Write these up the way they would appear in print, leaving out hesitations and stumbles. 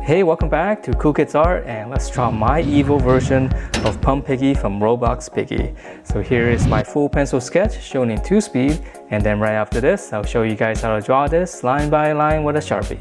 Hey, welcome back to Cool Kids Art, and let's draw my evil version of Pum Piggy from Roblox Piggy. So here is my full pencil sketch shown in 2-speed, and then right after this I'll show you guys how to draw this line by line with a sharpie.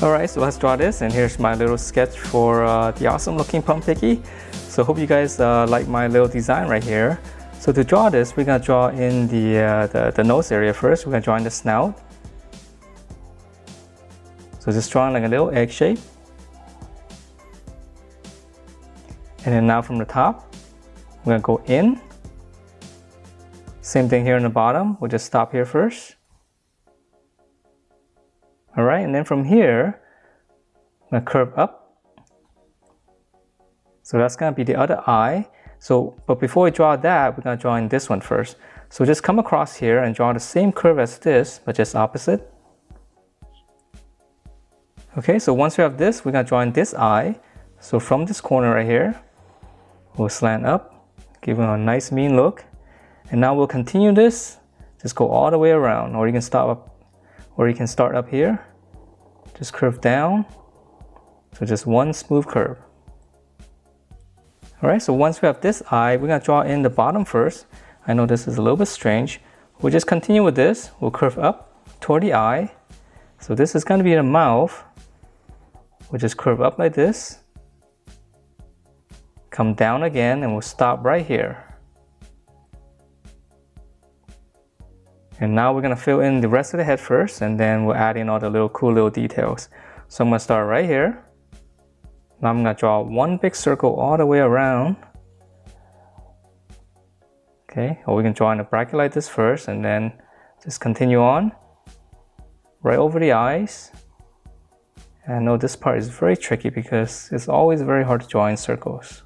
Alright, so let's draw this, and here's my little sketch for the awesome looking Pum Piggy. So hope you guys like my little design right here. So to draw this, we're gonna draw in the nose area first. We're gonna draw in the snout. So just drawing like a little egg shape. And then now from the top, we're gonna go in. Same thing here in the bottom, we'll just stop here first. All right, and then from here, I'm gonna curve up. So that's gonna be the other eye. So, but before we draw that, we're gonna draw in this one first. So just come across here and draw the same curve as this, but just opposite. Okay, so once we have this, we're gonna draw in this eye. So from this corner right here, we'll slant up, give it a nice mean look. And now we'll continue this, just go all the way around, or you can start up here, just curve down. So just one smooth curve. All right, so once we have this eye, we're gonna draw in the bottom first. I know this is a little bit strange. We'll just continue with this. We'll curve up toward the eye. So this is gonna be the mouth. We'll just curve up like this. Come down again and we'll stop right here. And now we're gonna fill in the rest of the head first, and then we'll add in all the cool little details. So I'm gonna start right here. Now I'm gonna draw one big circle all the way around. Okay, or we can draw in a bracket like this first and then just continue on. Right over the eyes. And I know this part is very tricky because it's always very hard to draw in circles.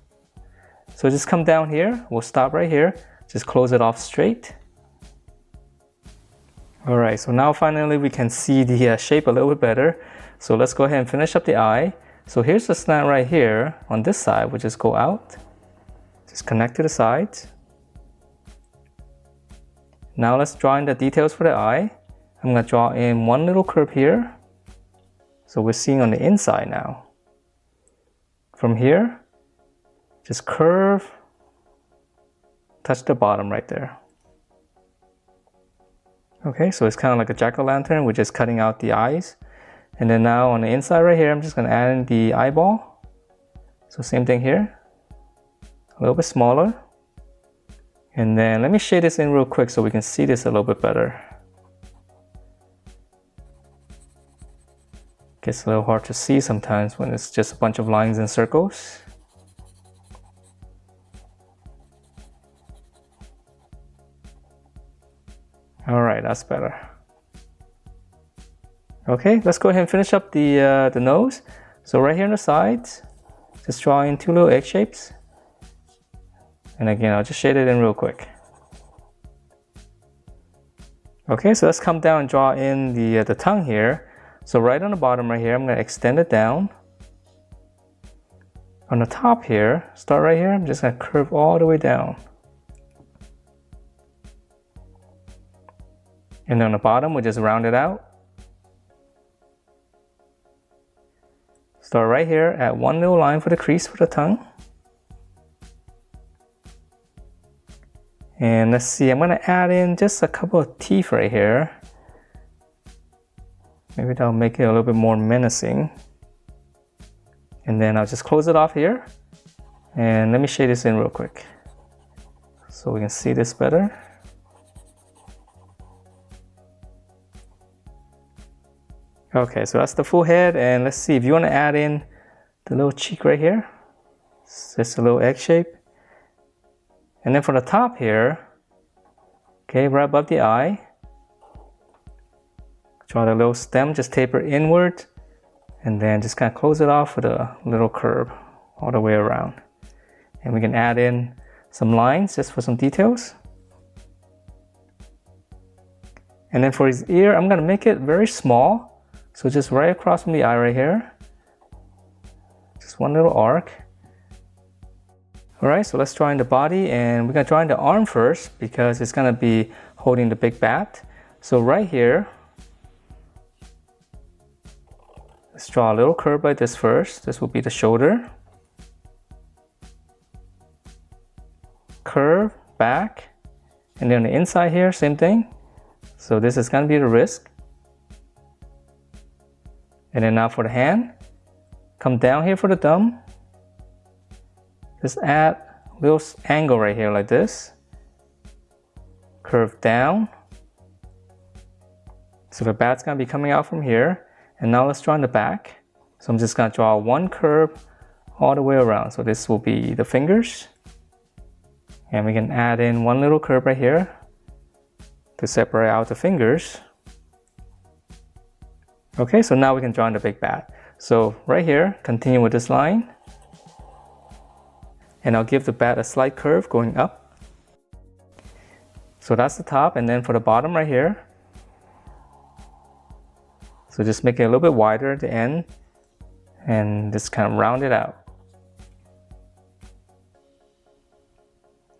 So just come down here, we'll stop right here, just close it off straight. All right, so now finally we can see the shape a little bit better. So let's go ahead and finish up the eye. So here's the slant right here on this side, we'll just go out, just connect to the sides. Now let's draw in the details for the eye. I'm gonna draw in one little curve here. So we're seeing on the inside now. From here, just curve, touch the bottom right there. Okay, so it's kind of like a jack-o'-lantern, we're just cutting out the eyes. And then now on the inside right here, I'm just gonna add in the eyeball. So same thing here, a little bit smaller. And then let me shade this in real quick so we can see this a little bit better. Gets a little hard to see sometimes when it's just a bunch of lines and circles. All right, that's better. Okay, let's go ahead and finish up the nose. So right here on the sides, just draw in two little egg shapes. And again, I'll just shade it in real quick. Okay, so let's come down and draw in the tongue here. So right on the bottom right here, I'm gonna extend it down. On the top here, start right here, I'm just gonna curve all the way down. And on the bottom, we'll just round it out. Start right here at one little line for the crease for the tongue. And let's see, I'm gonna add in just a couple of teeth right here. Maybe that'll make it a little bit more menacing. And then I'll just close it off here. And let me shade this in real quick so we can see this better. Okay, so that's the full head, and let's see if you want to add in the little cheek right here. It's just a little egg shape. And then for the top here, okay, right above the eye, draw the little stem, just taper inward, and then just kind of close it off with a little curve all the way around. And we can add in some lines just for some details. And then for his ear, I'm gonna make it very small. So just right across from the eye right here. Just one little arc. All right, so let's draw in the body, and we're gonna draw in the arm first because it's gonna be holding the big bat. So right here, let's draw a little curve like this first. This will be the shoulder. Curve, back, and then on the inside here, same thing. So this is gonna be the wrist. And then now for the hand, come down here for the thumb. Just add a little angle right here like this. Curve down. So the bat's gonna be coming out from here. And now let's draw in the back. So I'm just gonna draw one curve all the way around. So this will be the fingers. And we can add in one little curve right here to separate out the fingers. Okay, so now we can draw in the big bat. So right here, continue with this line. And I'll give the bat a slight curve going up. So that's the top, and then for the bottom right here. So just make it a little bit wider at the end and just kind of round it out.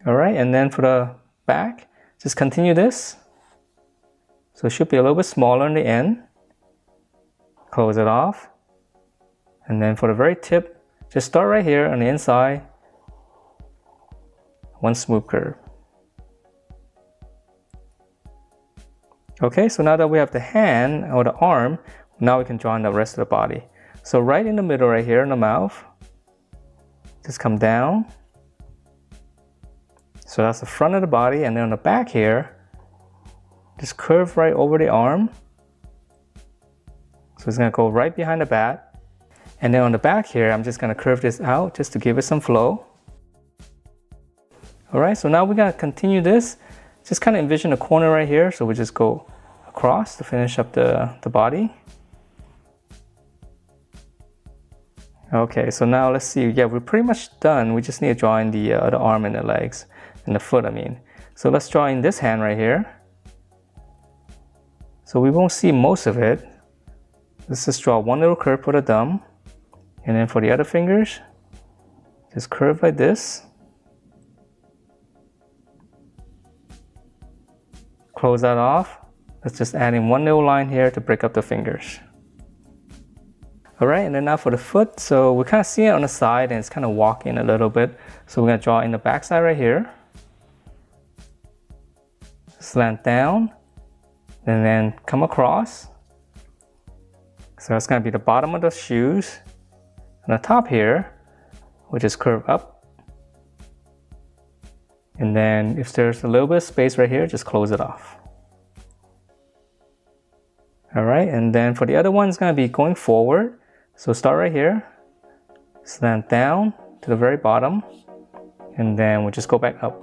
All right, and then for the back, just continue this. So it should be a little bit smaller in the end. Close it off. And then for the very tip, just start right here on the inside. One smooth curve. Okay, so now that we have the hand or the arm, now we can draw in the rest of the body. So right in the middle right here in the mouth, just come down. So that's the front of the body, and then on the back here, just curve right over the arm. So it's gonna go right behind the bat. And then on the back here, I'm just gonna curve this out just to give it some flow. All right, so now we're gonna continue this. Just kind of envision a corner right here. So we just go across to finish up the body. Okay, so now let's see. Yeah, we're pretty much done. We just need to draw in the arm and the legs, and the foot, I mean. So let's draw in this hand right here. So we won't see most of it. Let's just draw one little curve for the thumb. And then for the other fingers, just curve like this. Close that off. Let's just add in one little line here to break up the fingers. All right, and then now for the foot. So we kind of see it on the side and it's kind of walking a little bit. So we're gonna draw in the back side right here. Slant down, and then come across. So that's gonna be the bottom of the shoes. And the top here, we'll just curve up. And then if there's a little bit of space right here, just close it off. All right, and then for the other one, it's gonna be going forward. So start right here, slant down to the very bottom, and then we'll just go back up.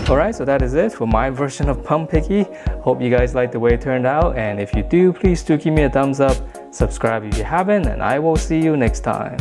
All right, so that is it for my version of Pum Piggy. Hope you guys liked the way it turned out, and if you do, please do give me a thumbs up, subscribe if you haven't, and I will see you next time.